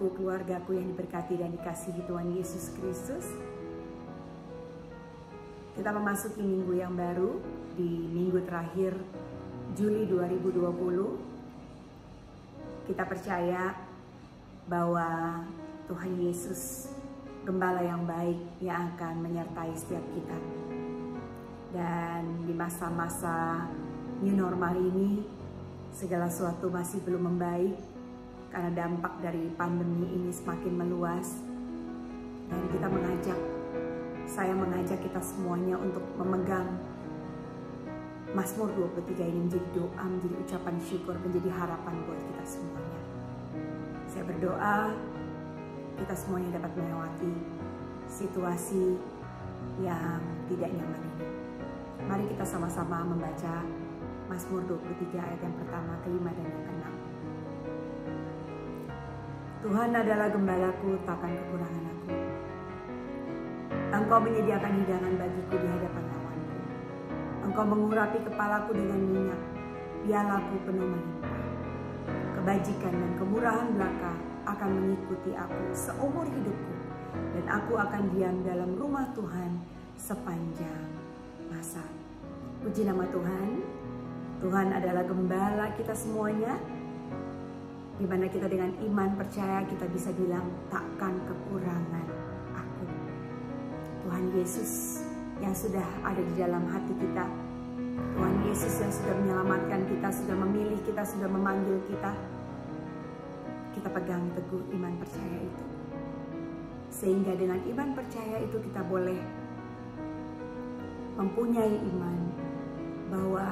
saudaraku, keluargaku yang diberkati dan dikasihi Tuhan Yesus Kristus. Kita memasuki minggu yang baru, di minggu terakhir Juli 2020. Kita percaya bahwa Tuhan Yesus, Gembala yang baik yang akan menyertai setiap kita. Dan di masa-masa new normal ini, segala sesuatu masih belum membaik karena dampak dari pandemi ini semakin meluas. Dan saya mengajak kita semuanya untuk memegang Mazmur 23 ini menjadi doa, menjadi ucapan syukur, menjadi harapan buat kita semuanya. Saya berdoa kita semuanya dapat melewati situasi yang tidak nyaman ini. Mari kita sama-sama membaca Mazmur 23 ayat yang pertama, kelima, dan yang keenam. Tuhan adalah gembalaku, takkan kekurangan aku. Engkau menyediakan hidangan bagiku di hadapan lawanku. Engkau mengurapi kepalaku dengan minyak, pialaku penuh melimpah. Kebajikan dan kemurahan belaka akan mengikuti aku seumur hidupku, dan aku akan diam dalam rumah Tuhan sepanjang masa. Puji nama Tuhan. Tuhan adalah gembala kita semuanya, di mana kita dengan iman percaya kita bisa bilang takkan kekurangan aku. Tuhan Yesus yang sudah ada di dalam hati kita, Tuhan Yesus yang sudah menyelamatkan kita, sudah memilih kita, sudah memanggil kita. Kita pegang teguh iman percaya itu, sehingga dengan iman percaya itu kita boleh mempunyai iman bahwa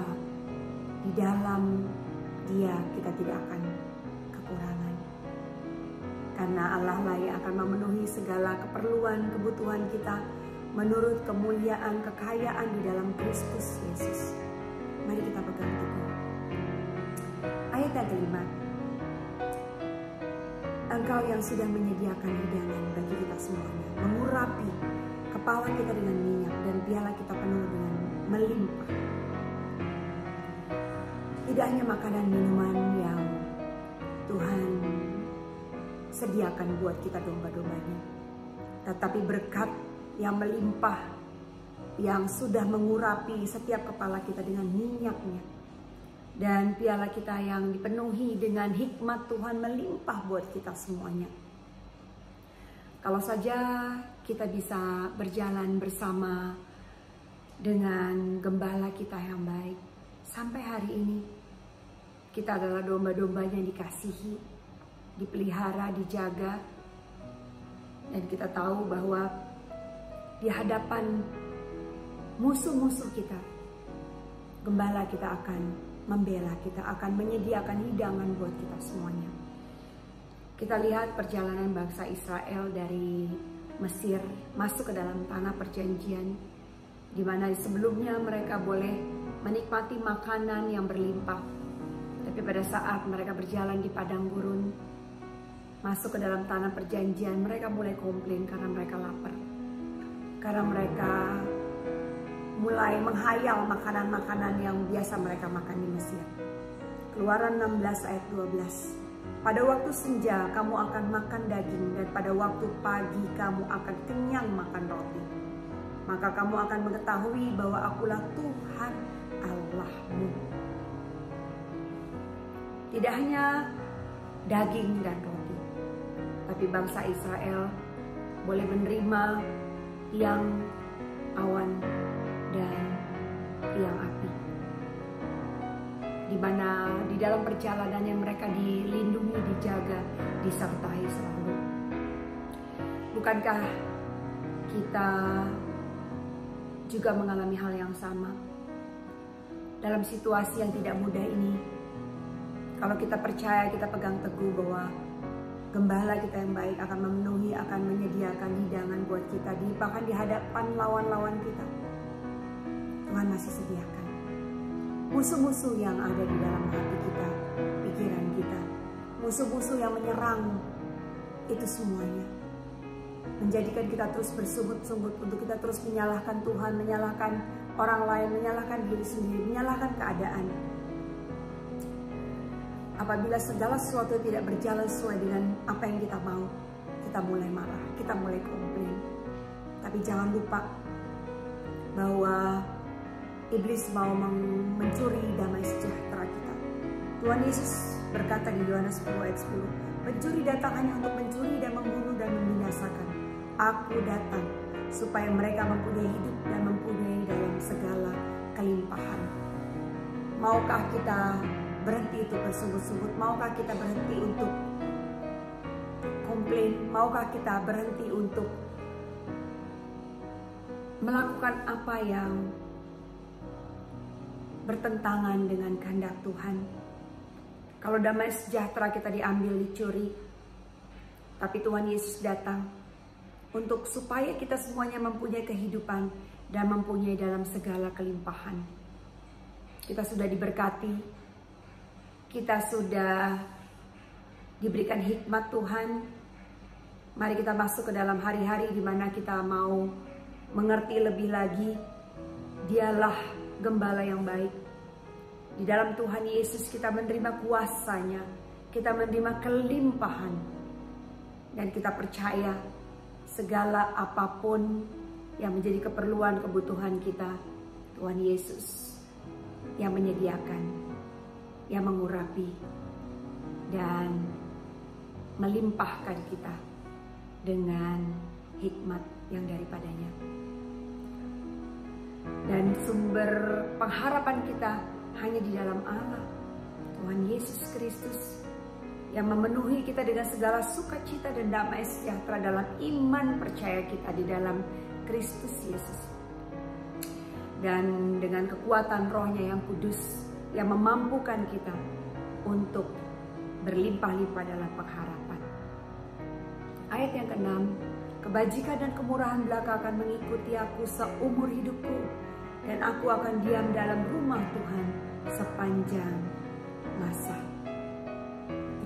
di dalam Dia kita tidak akan kekurangan. Karena Allah lah yang akan memenuhi segala keperluan, kebutuhan kita menurut kemuliaan, kekayaan di dalam Kristus Yesus. Mari kita pegang teguh. Ayat yang kelima. Engkau yang sudah menyediakan hidangan bagi kita semuanya, mengurapi kepala kita dengan minyak, dan piala kita penuh dengan melimpah. Tidak hanya makanan minuman yang Tuhan sediakan buat kita domba-dombanya, tetapi berkat yang melimpah, yang sudah mengurapi setiap kepala kita dengan minyaknya, dan piala kita yang dipenuhi dengan hikmat Tuhan melimpah buat kita semuanya. Kalau saja kita bisa berjalan bersama dengan gembala kita yang baik, sampai hari ini kita adalah domba-dombanya yang dikasihi, dipelihara, dijaga. Dan kita tahu bahwa di hadapan musuh-musuh kita, gembala kita akan membela kita, akan menyediakan hidangan buat kita semuanya. Kita lihat perjalanan bangsa Israel dari Mesir masuk ke dalam tanah perjanjian, di mana sebelumnya mereka boleh menikmati makanan yang berlimpah. Tapi pada saat mereka berjalan di padang gurun, masuk ke dalam tanah perjanjian, mereka mulai komplain karena mereka lapar. Karena mereka mulai menghayal makanan-makanan yang biasa mereka makan di Mesir. Keluaran 16 ayat 12. Pada waktu senja kamu akan makan daging, dan pada waktu pagi kamu akan kenyang makan roti. Maka kamu akan mengetahui bahwa akulah Tuhan Allahmu. Tidak hanya daging dan roti, tapi bangsa Israel boleh menerima tiang awan dan tiang api, di mana di dalam perjalanannya mereka dilindungi, dijaga, disertai selalu. Bukankah kita juga mengalami hal yang sama dalam situasi yang tidak mudah ini? Kalau kita percaya, kita pegang teguh bahwa gembala kita yang baik akan memenuhi, akan menyediakan hidangan buat kita, bahkan di hadapan lawan-lawan kita, Tuhan masih sediakan. Musuh-musuh yang ada di dalam hati kita, pikiran kita, musuh-musuh yang menyerang, itu semuanya menjadikan kita terus bersungut-sungut untuk kita terus menyalahkan Tuhan, menyalahkan orang lain, menyalahkan diri sendiri, menyalahkan keadaan. apabila segala sesuatu tidak berjalan sesuai dengan apa yang kita mau, kita mulai marah, kita mulai komplain. Tapi jangan lupa bahwa iblis mau mencuri damai sejahtera kita. Tuhan Yesus berkata di Yohanes 10 ayat 10, "Pencuri datang hanya untuk mencuri dan membunuh dan membinasakan. Aku datang supaya mereka mempunyai hidup dan mempunyai dalam segala kelimpahan." Maukah kita berhenti untuk bersungut-sungut? Maukah kita berhenti untuk komplain? Maukah kita berhenti untuk melakukan apa yang bertentangan dengan kehendak Tuhan? Kalau damai sejahtera kita diambil, dicuri, tapi Tuhan Yesus datang untuk supaya kita semuanya mempunyai kehidupan dan mempunyai dalam segala kelimpahan. Kita sudah diberkati, kita sudah diberikan hikmat Tuhan. Mari kita masuk ke dalam hari-hari di mana kita mau mengerti lebih lagi, Dialah Gembala yang baik. Di dalam Tuhan Yesus kita menerima kuasa-Nya, kita menerima kelimpahan, dan kita percaya segala apapun yang menjadi keperluan kebutuhan kita, Tuhan Yesus yang menyediakan, yang mengurapi, dan melimpahkan kita dengan hikmat yang daripadanya. Dan sumber pengharapan kita hanya di dalam Allah, Tuhan Yesus Kristus, yang memenuhi kita dengan segala sukacita dan damai sejahtera dalam iman percaya kita di dalam Kristus Yesus. Dan dengan kekuatan Roh-Nya yang kudus yang memampukan kita untuk berlimpah-limpah dalam pengharapan. Ayat yang ke-6, "Kebajikan dan kemurahan belaka akan mengikuti aku seumur hidupku, dan aku akan diam dalam rumah Tuhan sepanjang masa."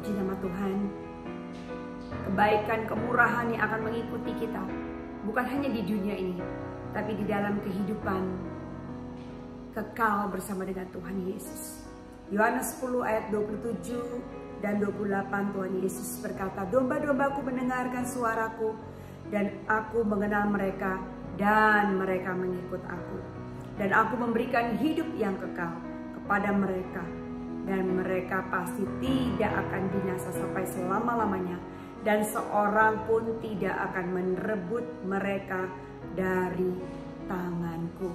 Puji nama Tuhan. Kebaikan, kemurahan yang akan mengikuti kita, bukan hanya di dunia ini, tapi di dalam kehidupan kekal bersama dengan Tuhan Yesus. Yohanes 10 ayat 27 dan 28, Tuhan Yesus berkata, "Domba-dombaku mendengarkan suaraku, dan aku mengenal mereka, dan mereka mengikut aku. Dan aku memberikan hidup yang kekal kepada mereka, dan mereka pasti tidak akan binasa sampai selama-lamanya, dan seorang pun tidak akan merebut mereka dari tanganku."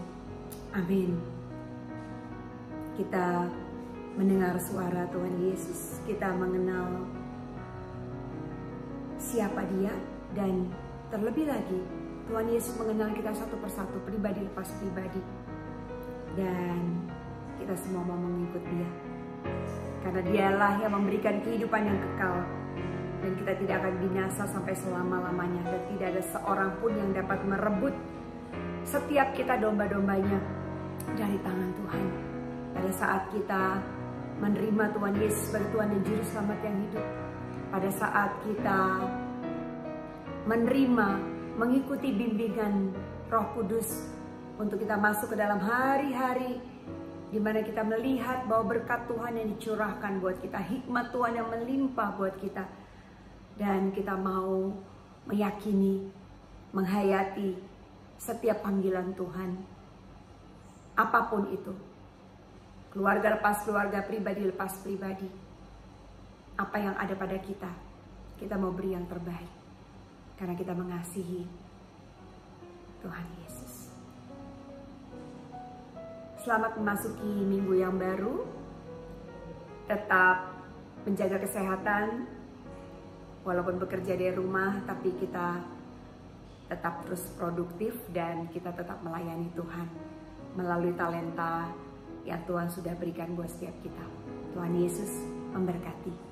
Amin. Kita mendengar suara Tuhan Yesus, kita mengenal siapa Dia, dan terlebih lagi Tuhan Yesus mengenal kita satu persatu, pribadi lepas pribadi. Dan kita semua mau mengikut Dia, karena Dialah yang memberikan kehidupan yang kekal, dan kita tidak akan binasa sampai selama-lamanya, dan tidak ada seorang pun yang dapat merebut setiap kita domba-dombanya dari tangan Tuhan. Pada saat kita menerima Tuhan Yesus sebagai Tuhan dan Juru Selamat yang hidup, pada saat kita menerima, mengikuti bimbingan Roh Kudus untuk kita masuk ke dalam hari-hari di mana kita melihat bahwa berkat Tuhan yang dicurahkan buat kita, hikmat Tuhan yang melimpah buat kita, dan kita mau meyakini, menghayati setiap panggilan Tuhan, apapun itu, keluarga lepas keluarga, pribadi lepas pribadi, apa yang ada pada kita, kita mau beri yang terbaik, karena kita mengasihi Tuhan Yesus. Selamat memasuki minggu yang baru. Tetap menjaga kesehatan, walaupun bekerja dari rumah, tapi kita tetap terus produktif, dan kita tetap melayani Tuhan melalui talenta yang Tuhan sudah berikan buat setiap kita. Tuhan Yesus memberkati.